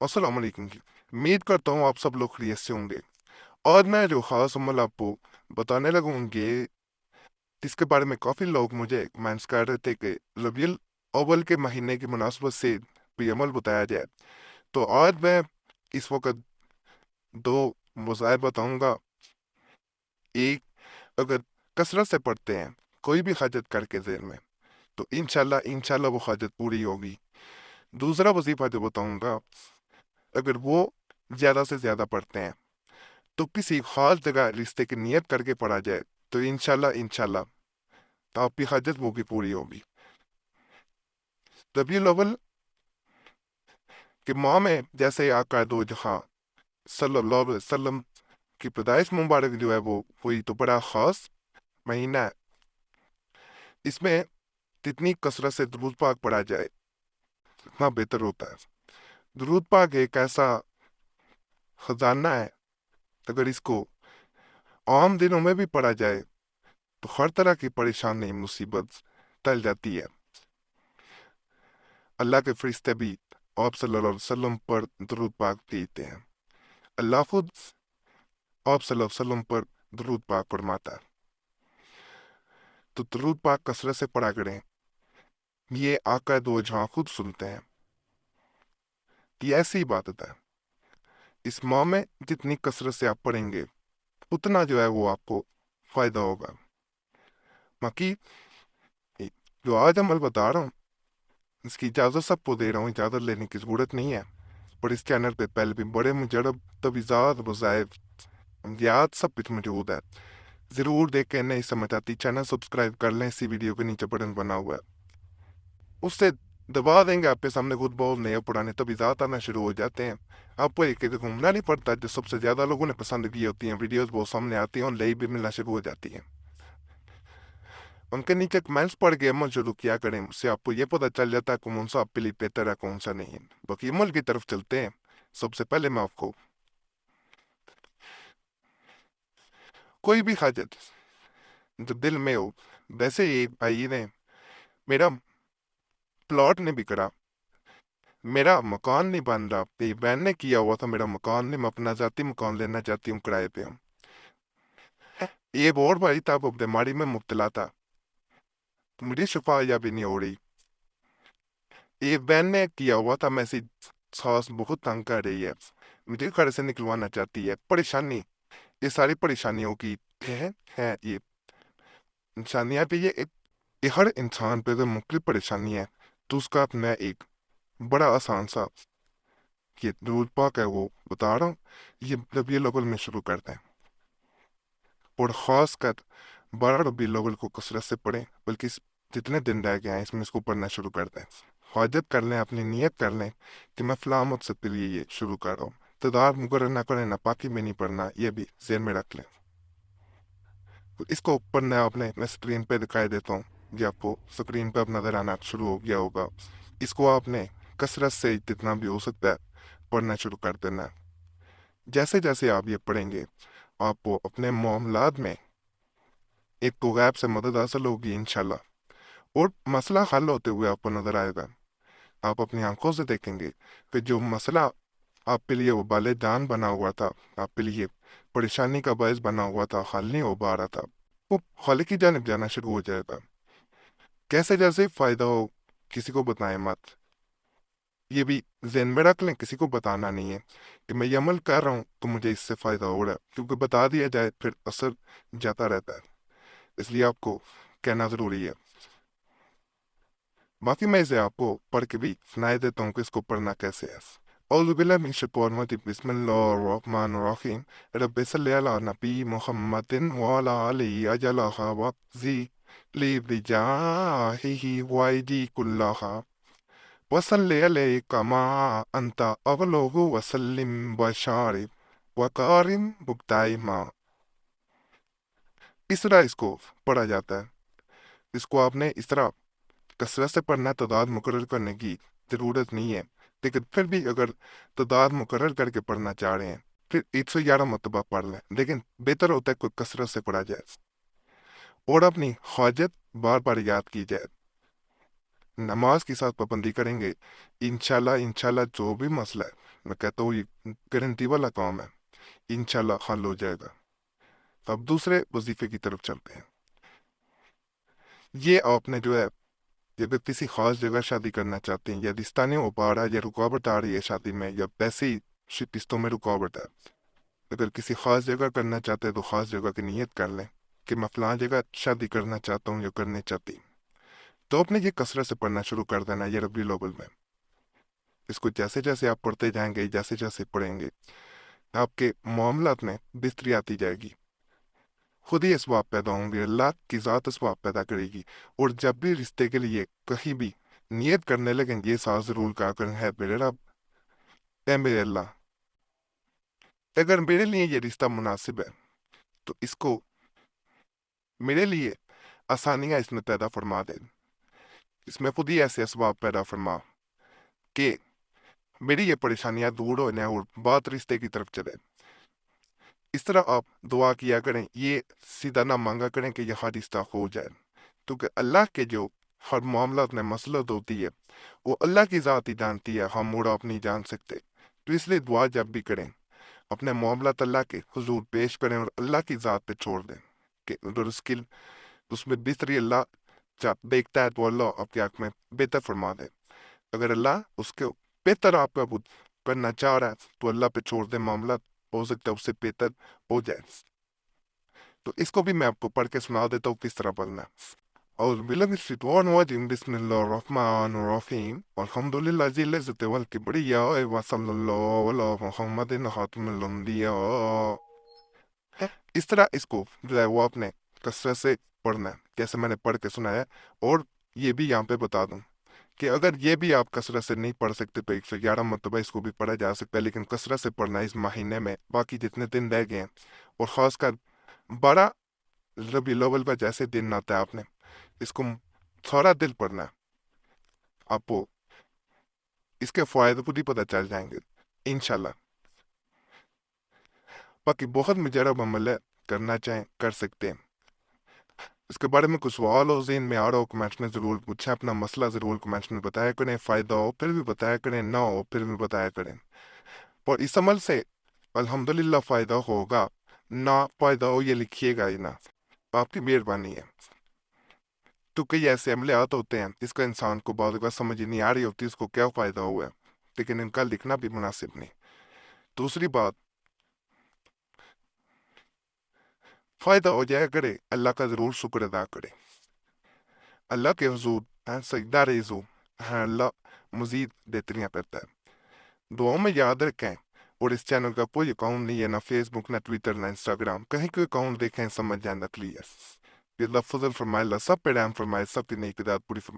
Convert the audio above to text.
अस्सलाम वालेकुम जी। उम्मीद करता हूँ आप सब लोग खैरियत से होंगे। और मैं जो ख़ास अमल आपको बताने लगा हूँ ये जिसके बारे में काफ़ी लोग मुझे कमेंट्स कर रहे थे कि रबीउल अव्वल के महीने की मुनासबत से भी अमल बताया जाए। तो आज मैं इस वक्त दो वज़ाइफ बताऊँगा। एक, अगर कसरत से पढ़ते हैं कोई भी हाजत करके ज़हन में, तो इंशाल्लाह वो हाजत पूरी होगी। दूसरा वजीफ़ा जो बताऊँगा, अगर वो ज़्यादा से ज़्यादा पढ़ते हैं तो किसी खास जगह रिश्ते की नियत करके पढ़ा जाए, तो इंशाल्लाह तो आपकी हाजत वो भी पूरी होगी। रबीउल अव्वल के माह में जैसे आका दो जहां सल्लल्लाहु अलैहि वसल्लम की पैदाइश मुबारक जो है वो हुई, तो बड़ा खास महीना है। इसमें जितनी कसरत से दुरूद पाक पढ़ा जाए उतना बेहतर होता है। दुरूद पाक एक ऐसा खजाना है, अगर इसको आम दिनों में भी पढ़ा जाए तो हर तरह की परेशानी मुसीबत टल जाती है। अल्लाह के फरिश्ते भी आप सल्लल्लाहु अलैहि वसल्लम पर दुरूद पाक भेजते हैं। अल्लाह खुद आप सल्लल्लाहु अलैहि वसल्लम पर दुरूद पाक फरमाता है। तो दुरूद पाक कसरत से पढ़ा करें, ये आका दो जहां खुद सुनते हैं। ये ऐसी इबादत है, इस माह में जितनी कसरत से आप पढ़ेंगे उतना जो है वो आपको फायदा होगा। बाकी जो आज अमल बता रहा हूँ इसकी इजाज़त सबको दे रहा हूँ, इजाज़त लेने की ज़रूरत नहीं है। पर इस चैनल पे पहले भी बड़े मुजरब तवीज़ात वज़ाइफ अमलियात सब कुछ मौजूद है। ज़रूर देख के नहीं समझ आती चैनल सब्सक्राइब कर लें, इसी वीडियो के नीचे बटन बना हुआ है उससे दबा देंगे, आपके सामने खुद बहुत नए पुराने तवीज़ात आना शुरू हो जाते हैं। आपको एक एक घूमना नहीं पड़ता, जो सबसे ज़्यादा लोगों ने पसंद की होती हैं वीडियोस वो सामने आती हैं और नई भी मिलना शुरू हो जाती हैं। उनके नीचे कमेंट्स पढ़ के अमल शुरू किया करें, उससे आपको ये पता चल जाता है कौन सा आपके लिए बेहतर है कौन सा नहीं है। बाकी अमल की तरफ चलते हैं। सबसे पहले मैं आपको कोई भी हाजत जो दिल में हो, वैसे ही एक भाई ने मेरा प्लॉट नहीं बिकरा, मेरा मकान नहीं बन रहा, ये बहन ने किया हुआ था मेरा मकान नहीं, मैं अपना जाती मकान लेना चाहती हूँ किराए पे। हम ये और भाई था वो बीमारी में मुब्तला था, तो मुझे शफा या भी नहीं हो रही। ये बहन ने किया हुआ था, मैं सी सांस बहुत तंग कर रही है, मुझे घर से निकलवाना चाहती है। परेशानी, ये सारी परेशानियों की है ये इंसानियत पे, ये हर इंसान पे जो मुख्तलिफ परेशानी है, तो उसका अपना एक बड़ा आसान सा ये रूल पाक है वो बता रहा हूँ। ये रबीउल अव्वल में शुरू करते हैं और ख़ास कर 12 रबीउल अव्वल को कसरत से पढ़ें, बल्कि जितने दिन रह गए हैं इसमें इसको पढ़ना शुरू कर दें। हाजत कर लें, अपनी नीयत कर लें कि मैं फ़लाँ मकसद के लिए ये शुरू कर रहा हूँ। तदाद मुकर्रर ना करें, नापाकी में नहीं पढ़ना, ये भी ज़हन में रख लें। तो इसको पढ़ना है आपने, मैं स्क्रीन पे दिखाई देता हूँ, ये आपको स्क्रीन पे अब नज़र आना शुरू हो गया होगा। इसको आपने कसरत से जितना भी हो सकता है पढ़ना शुरू कर देना है। जैसे जैसे आप ये पढ़ेंगे आपको अपने मामलात में एक तो गैब से मदद हासिल होगी इंशाल्लाह, और मसला हल होते हुए आपको नजर आएगा। आप अपनी आंखों से देखेंगे कि जो मसला आपके लिए वो बाले जान बना हुआ था, आपके लिए परेशानी का बायस बना हुआ था, हल नहीं हो पा रहा था, वो हल की जानिब जाना शुरू हो जाएगा। कैसे जैसे फायदा हो, किसी को बताएं मत, ये भी ज़हन में रख लें, किसी को बताना नहीं है कि मैं ये अमल कर रहा हूँ तो मुझे इससे फ़ायदा हो रहा है, क्योंकि बता दिया जाए फिर असर जाता रहता है, इसलिए आपको कहना ज़रूरी है। बाकी मैं इसे आपको पढ़ के भी सुनाई देता हूँ कि इसको पढ़ना कैसे है। औज़ु बिल्लाहि मिन शैतानिर रजीम, बिस्मिल्लाहिर रहमानिर रहीम, रब्बि सल्लि अला नबी मुहम्मदिन व अला आलिहि अजलहा वक़्ज़ी ली बिजाहिही वाइदी कुल्लहा वसल्ले अलैका मा अंता अबलगु वसल्लिम बशारिब वकारिम बुक्ताइमा। इस तरह इसको पढ़ा जाता है। इसको आपने इस तरह कसरत से पढ़ना, तादाद मुकर्रर करने की ज़रूरत नहीं है, लेकिन फिर भी अगर तादाद मुकर्रर करके पढ़ना चाह रहे हैं फिर 111 मरतबा पढ़ लें, लेकिन बेहतर होता है कोई कसरत से पढ़ा जाए और अपनी हाजत बार बार याद की जाए। नमाज के साथ पाबंदी करेंगे, इंशाल्लाह इंशाल्लाह जो भी मसला है میں کہتا ہوں یہ گارنٹی والا کام ہے، انشاءاللہ حل ہو جائے گا۔ تو اب دوسرے وظیفے کی طرف چلتے ہیں۔ یہ آپ نے جو ہے، اگر کسی خاص جگہ شادی کرنا چاہتے ہیں یا رشتہ نہیں ہو پا رہا یا رکاوٹ آ رہی ہے شادی میں یا ویسے ہی رشتوں میں رکاوٹ ہے، اگر کسی خاص جگہ کرنا چاہتے ہیں تو خاص جگہ کی نیت کر لیں کہ میں فلاں جگہ شادی کرنا چاہتا ہوں یا کرنے چاہتی ہوں، تو آپ نے یہ کثرت سے پڑھنا شروع کر دینا یہ ربیع الاول میں۔ اس کو جیسے جیسے آپ پڑھتے جائیں گے، جیسے جیسے پڑھیں گے، آپ کے معاملات میں بہتری آتی جائے گی، خود ہی اسباب پیدا ہوں گے، اللہ کی ذات اسباب پیدا کرے گی۔ اور جب بھی رشتے کے لیے کہیں بھی نیت کرنے لگیں، یہ ساتھ ضرور کہا کریں، ہے میرے رب، اے میرے اللہ، اگر میرے لیے یہ رشتہ مناسب ہے تو اس کو میرے لیے آسانیاں اس میں پیدا فرما دے، اس میں خود ہی ایسے اسباب پیدا فرما کہ میری یہ پریشانیاں دور ہو جائیں اور بات رشتے کی طرف چلے۔ اس طرح آپ دعا کیا کریں، یہ سیدھا نہ مانگا کریں کہ یہاں رشتہ ہو جائے، کیونکہ اللہ کے جو ہر معاملات میں مسلط ہوتی ہے وہ اللہ کی ذات ہی جانتی ہے، ہم اور آپ نہیں جان سکتے۔ تو اس لیے دعا جب بھی کریں اپنے معاملات اللہ کے حضور پیش کریں اور اللہ کی ذات پہ چھوڑ دیں کہ اس میں بہتری اللہ دیکھتا ہے تو اللہ آپ کے حق میں بہتر فرما دے۔ اگر اللہ اس کے بہتر آپ کا کرنا چاہ رہا ہے تو اللہ پہ چھوڑ دے معاملات، ہو سکتا ہے اس سے بہتر ہو جائے۔ تو اس کو بھی میں آپ کو پڑھ کے سنا دیتا ہوں کس طرح پڑھنا ہے۔ اعوذ باللہ من الشیطان الرجیم، بسم اللہ الرحمن الرحیم، الحمد للہ ذی العزت والکبریاء وصلی اللہ علی محمد خاتم الانبیاء۔ اس طرح اس کو جو ہے وہ آپ نے کثرت سے پڑھنا ہے جیسے میں نے پڑھ کے سنایا۔ اور یہ بھی یہاں پہ بتا دوں کہ اگر یہ بھی آپ کثرت سے نہیں پڑھ سکتے تو 111 مرتبہ اس کو بھی پڑھا جا سکتا ہے، لیکن کثرت سے پڑھنا ہے اس مہینے میں، باقی جتنے دن رہ گئے ہیں، اور خاص کر 12 ربیع الاول کا جیسے دن آتا ہے آپ نے اس کو سارا دل پڑھنا ہے، آپ کو اس کے فوائد خود ہی پتہ چل جائیں گے انشاءاللہ۔ باقی بہت مجرب عمل ہے، کرنا چاہیں کر سکتے ہیں۔ اس کے بارے میں کچھ سوال ہو ذہن میں آ رہا ہو کمنٹس میں ضرور پوچھیں، اپنا مسئلہ ضرور کمنٹس میں بتایا کریں، فائدہ ہو پھر بھی بتایا کریں، نہ ہو پھر بھی بتایا کریں۔ اور اس عمل سے الحمدللہ فائدہ ہوگا، نہ فائدہ ہو یہ لکھیے گا ہی نہ، آپ کی مہربانی ہے۔ تو کئی ایسے عملیات ہوتے ہیں جس کا انسان کو بعض اوقات سمجھ ہی نہیں آ رہی ہوتی اس کو کیا فائدہ ہوا ہے، لیکن ان کا لکھنا بھی مناسب نہیں۔ دوسری بات، فائدہ ہو جائے کرے اللہ کا ضرور شکر ادا کرے، اللہ کے حضور سجدہ ریز ہو، اللہ مزید بہتریاں کرتا ہے۔ دعاؤں میں یاد رکھیں، اور اس چینل کا کوئی اکاؤنٹ نہیں ہے، نہ فیس بک، نہ ٹویٹر، نہ انسٹاگرام، کہیں کوئی اکاؤنٹ دیکھیں سمجھ جائیں نقلی ہے۔ اللہ فضل فرمائے، اللہ سب پہ رحم فرمائے، سب کی نیک ارادات پوری فرمائے۔